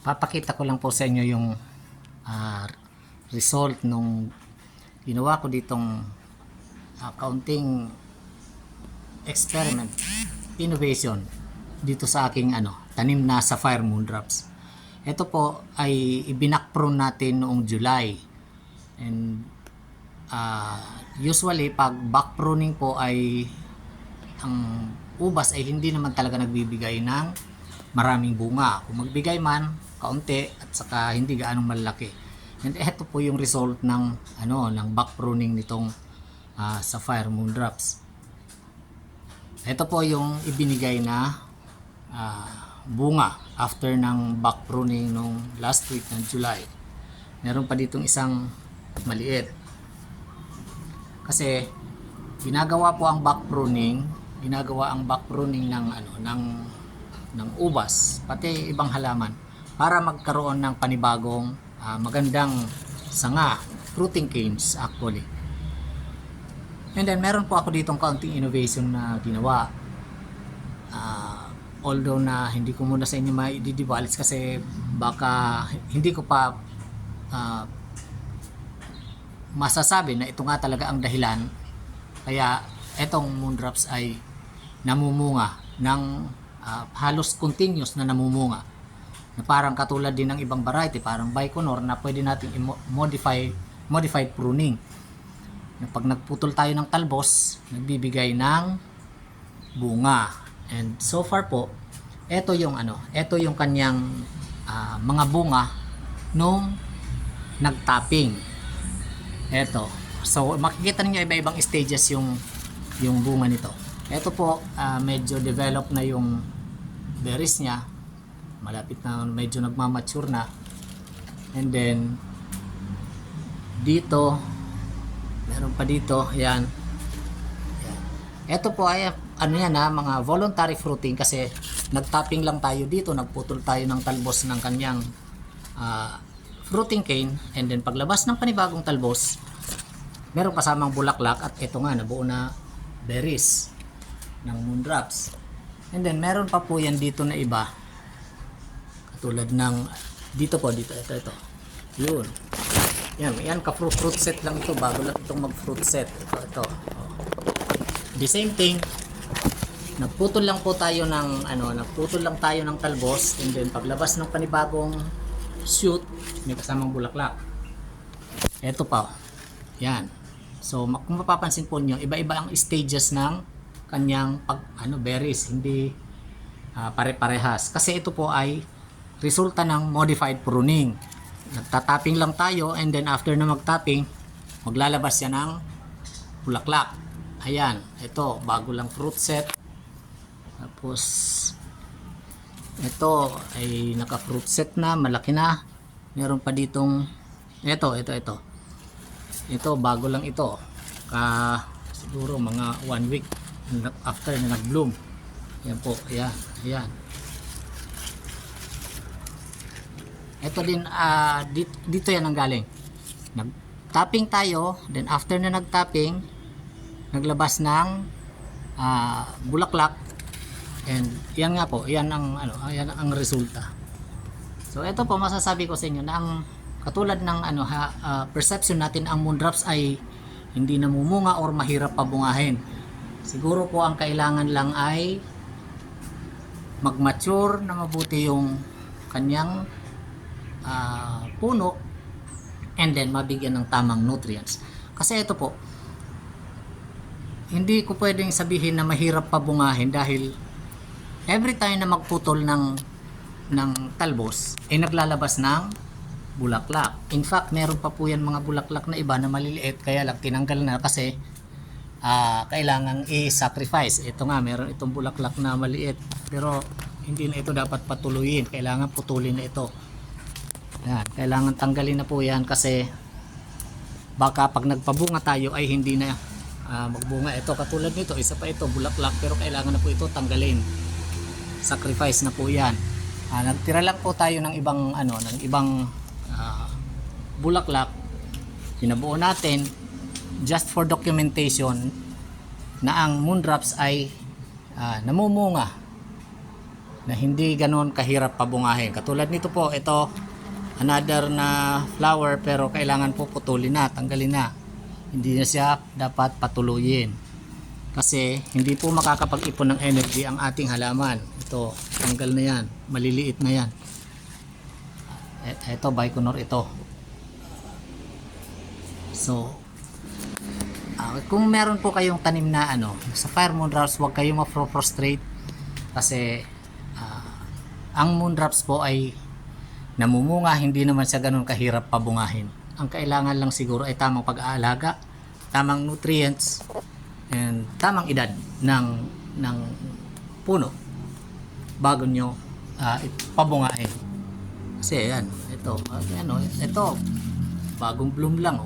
Papakita ko lang po sa inyo yung ah, result nung ginawa ko ditong kaunting experiment, innovation dito sa aking tanim na sapphire moondrops. Ito po ay ibinakprune natin noong July. And usually pag back pruning po ay ang ubas ay hindi naman talaga nagbibigay ng maraming bunga. Kung magbigay man, kaunti at saka hindi gaanong malaki. And ito po yung result ng back pruning nitong sapphire moondrops. Ito po yung ibinigay na bunga after ng back pruning nung last week ng July. Meron pa ditong isang maliit. Kasi ginagawa ang back pruning ng ubas pati ibang halaman para magkaroon ng panibagong magandang sanga, fruiting canes actually. And then meron po ako ditong kaunting innovation na ginawa. Although na hindi ko muna sa inyo maididivalis kasi baka hindi ko pa masasabi na ito nga talaga ang dahilan kaya etong moondrops ay namumunga ng halos continuous na namumunga na parang katulad din ng ibang variety, parang Baikonur na pwede natin modified pruning na pag nagputol tayo ng talbos nagbibigay ng bunga. And so far po ito yung kanyang mga bunga nung nagtapping. Ito. So makikita niyo iba-ibang stages yung bunga nito. Ito po medyo develop na yung berries niya. Malapit na, medyo nagmamature na. And then dito meron pa dito, yan. Ito po ay mga voluntary fruiting kasi nagtapping lang tayo dito, nagputol tayo ng talbos ng kanyang fruiting cane, and then paglabas ng panibagong talbos meron kasamang bulaklak at ito nga nabuo na berries ng moondrops. And then meron pa po yan dito na iba katulad ng dito ito yun, yan ka-fruit set lang ito, bago lang itong mag-fruit set. Ito. The same thing, nagputol lang tayo ng talbos, and then paglabas ng panibagong shoot may kasamang bulaklak. Ito pa, yan. So kung mapapansin po niyo, iba-iba ang stages ng kanyang berries, hindi pare-parehas kasi ito po ay resulta ng modified pruning. Nagtatapping lang tayo, and then after na magtapping maglalabas yan ng bulaklak. Ayan, ito bago lang fruit set. Tapos ito ay naka fruit set na, malaki na. Meron pa ditong ito bago lang ito, siguro mga 1 week after na nag-bloom. Yan po, ayan. Ito din dito yan ang galing. Nag-tapping tayo, then after na nag-tapping naglabas ng bulaklak, and yan nga po, yan ang resulta. So ito po masasabi ko sa inyo na ang katulad ng perception natin, ang moondrops ay hindi namumunga or mahirap pabungahin. Siguro po ang kailangan lang ay mag-mature na mabuti yung kanyang puno, and then mabigyan ng tamang nutrients. Kasi ito po, hindi ko pwedeng sabihin na mahirap pabungahin dahil every time na magputol ng talbos ay naglalabas ng bulaklak. In fact, meron pa po yan mga bulaklak na iba na maliliit, kaya lang tinanggal na kasi kailangang i-sacrifice. Ito nga, meron itong bulaklak na maliit, pero hindi na ito dapat patuloyin, kailangan putulin na ito. Yan, kailangan tanggalin na po yan kasi baka pag nagpabunga tayo ay hindi na magbunga. Ito katulad nito, isa pa ito bulaklak, pero kailangan na po ito tanggalin, sacrifice na po yan. Nagtira lang po tayo ng ibang bulaklak, pinabuo natin just for documentation na ang moondrops ay namumunga na hindi ganoon kahirap pabungahin. Katulad nito po, ito another na flower pero kailangan po putulin na, tanggalin na. Hindi na siya dapat patuloyin. Kasi hindi po makakapag-ipon ng energy ang ating halaman. Ito, tanggal na yan, maliliit na yan. Ito, Baikonur ito. So, kung meron po kayong tanim na sa fire moon drops, huwag kayong ma-frustrate kasi ang moon drops po ay namumunga, hindi naman siya ganun kahirap pabungahin. Ang kailangan lang siguro ay tamang pag-aalaga, tamang nutrients, and tamang edad ng puno bago nyo pabungahin. Kasi yan, ito bagong bloom lang